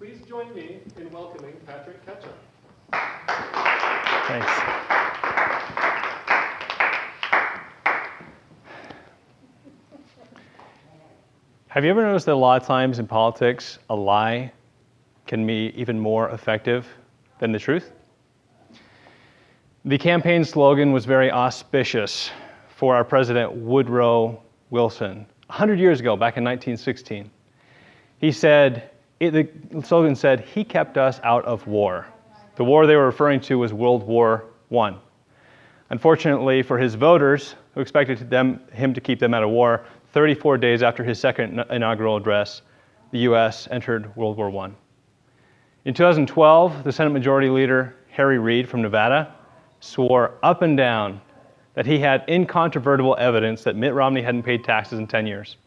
Please join me in welcoming Patrick Ketchum. Thanks. Have you ever noticed that a lot of times in politics, a lie can be even more effective than the truth? The campaign slogan was very auspicious for our president, Woodrow Wilson, 100 years ago, back in 1916. He said, the slogan said, "He kept us out of war." The war they were referring to was World War I. Unfortunately for his voters, who expected him to keep them out of war, 34 days after his second inaugural address, the U.S. entered World War I. In 2012, the Senate Majority Leader, Harry Reid from Nevada, swore up and down that he had incontrovertible evidence that Mitt Romney hadn't paid taxes in 10 years.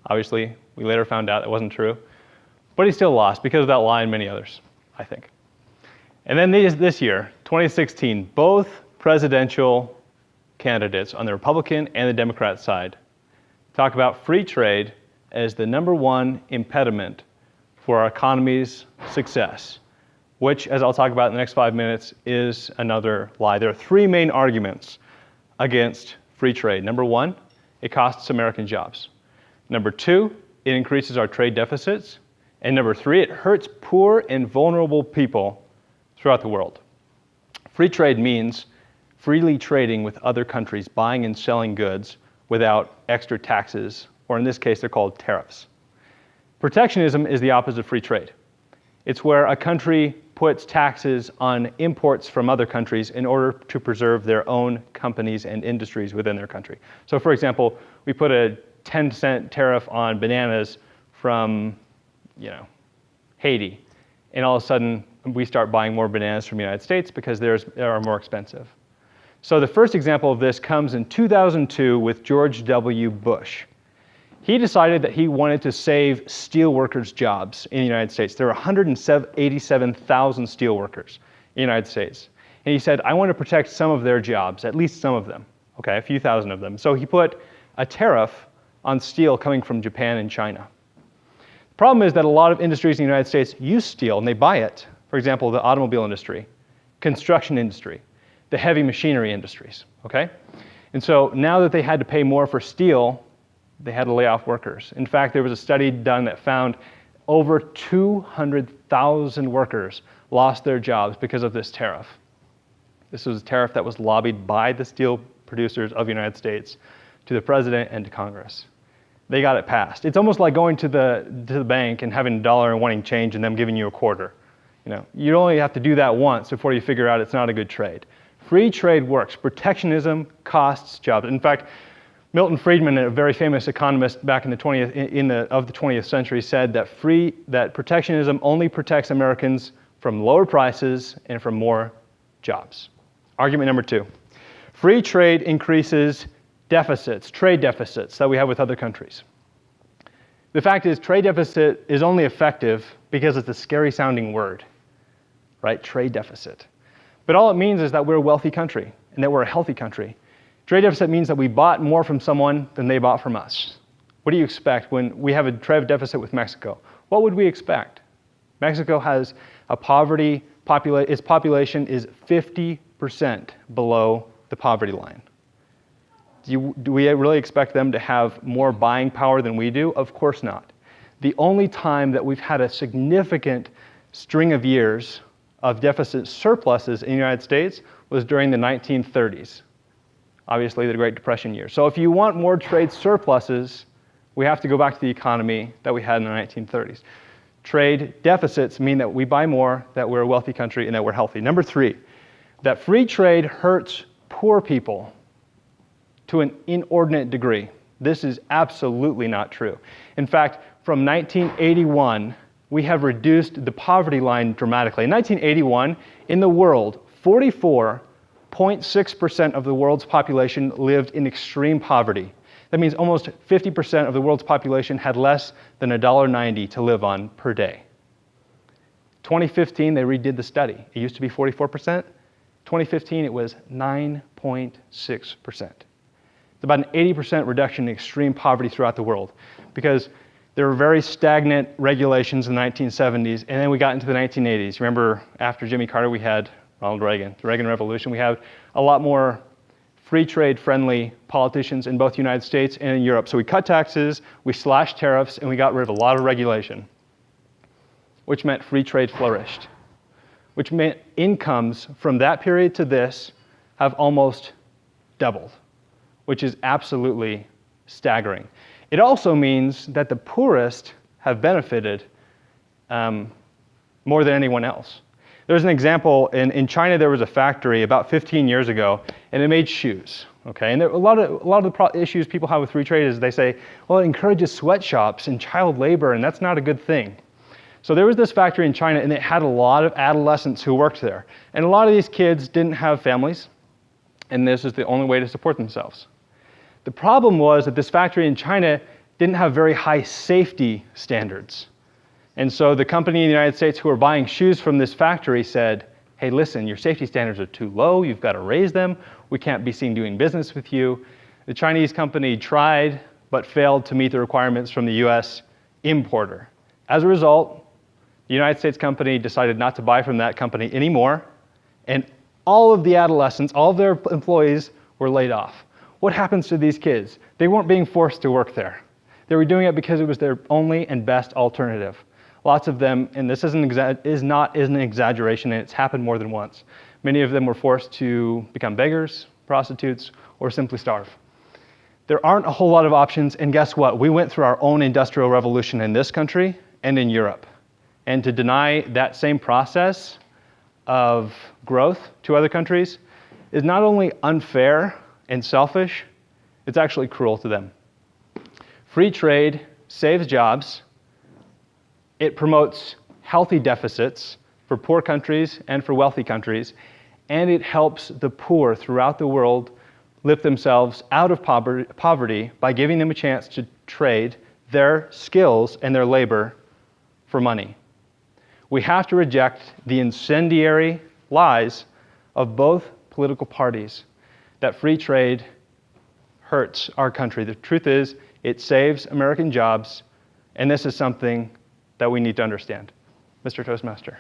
Obviously, we later found out it wasn't true, but he still lost because of that lie and many others, I think. And then this year, 2016, both presidential candidates on the Republican and the Democrat side talk about free trade as the #1 impediment for our economy's success, which, as I'll talk about in the next 5 minutes, is another lie. There are three main arguments against free trade. #1, it costs American jobs. #2, it increases our trade deficits. And #3, it hurts poor and vulnerable people throughout the world. Free trade means freely trading with other countries, buying and selling goods without extra taxes, or in this case, they're called tariffs. Protectionism is the opposite of free trade. It's where a country puts taxes on imports from other countries in order to preserve their own companies and industries within their country. So for example, we put a 10% tariff on bananas from, Haiti, and all of a sudden we start buying more bananas from the United States because they are more expensive. So the first example of this comes in 2002 with George W. Bush. He decided that he wanted to save steelworkers' jobs in the United States. There are 187,000 steelworkers in the United States. And he said, I want to protect some of their jobs, at least some of them, okay, a few thousand of them. So he put a tariff on steel coming from Japan and China. The problem is that a lot of industries in the United States use steel and they buy it. For example, the automobile industry, construction industry, the heavy machinery industries, okay? And so now that they had to pay more for steel, they had to lay off workers. In fact, there was a study done that found over 200,000 workers lost their jobs because of this tariff. This was a tariff that was lobbied by the steel producers of the United States to the president and to Congress. They got it passed. It's almost like going to the bank and having $1 and wanting change and them giving you a quarter. You only have to do that once before you figure out it's not a good trade. Free trade works. Protectionism costs jobs. In fact, Milton Friedman, a very famous economist back in the 20th century, said that protectionism only protects Americans from lower prices and from more jobs. Argument #2. Free trade increases deficits, trade deficits that we have with other countries. The fact is, trade deficit is only effective because it's a scary sounding word, right? Trade deficit. But all it means is that we're a wealthy country and that we're a healthy country. Trade deficit means that we bought more from someone than they bought from us. What do you expect when we have a trade deficit with Mexico? What would we expect? Mexico has its population is 50% below the poverty line. Do we really expect them to have more buying power than we do? Of course not. The only time that we've had a significant string of years of deficit surpluses in the United States was during the 1930s. Obviously, the Great Depression years. So if you want more trade surpluses, we have to go back to the economy that we had in the 1930s. Trade deficits mean that we buy more, that we're a wealthy country, and that we're healthy. #3, that free trade hurts poor people to an inordinate degree. This is absolutely not true. In fact, from 1981, we have reduced the poverty line dramatically. In 1981, in the world, 44.6% of the world's population lived in extreme poverty. That means almost 50% of the world's population had less than $1.90 to live on per day. 2015, they redid the study. It used to be 44%. 2015, it was 9.6%. It's about an 80% reduction in extreme poverty throughout the world because There were very stagnant regulations in the 1970s, and then we got into the 1980s. Remember, after Jimmy Carter, we had Ronald Reagan, the Reagan Revolution. We had a lot more free trade friendly politicians in both the United States and in Europe. So we cut taxes, we slashed tariffs, and we got rid of a lot of regulation, which meant free trade flourished, which meant incomes from that period to this have almost doubled, which is absolutely staggering. It also means that the poorest have benefited more than anyone else. There's an example, in China there was a factory about 15 years ago, and it made shoes, okay? And a lot of the issues people have with free trade is they say, well, it encourages sweatshops and child labor, and that's not a good thing. So there was this factory in China, and it had a lot of adolescents who worked there. And a lot of these kids didn't have families, and this is the only way to support themselves. The problem was that this factory in China didn't have very high safety standards. And so the company in the United States who were buying shoes from this factory said, hey, listen, your safety standards are too low, you've got to raise them, we can't be seen doing business with you. The Chinese company tried, but failed to meet the requirements from the US importer. As a result, the United States company decided not to buy from that company anymore, and all of the adolescents, all of their employees were laid off. What happens to these kids? They weren't being forced to work there. They were doing it because it was their only and best alternative. Lots of them, and this is not an exaggeration, and it's happened more than once. Many of them were forced to become beggars, prostitutes, or simply starve. There aren't a whole lot of options, and guess what? We went through our own industrial revolution in this country and in Europe. And to deny that same process of growth to other countries is not only unfair and selfish, it's actually cruel to them. Free trade saves jobs. It promotes healthy deficits for poor countries and for wealthy countries, and it helps the poor throughout the world lift themselves out of poverty by giving them a chance to trade their skills and their labor for money. We have to reject the incendiary lies of both political parties that free trade hurts our country. The truth is, it saves American jobs, and this is something that we need to understand. Mr. Toastmaster.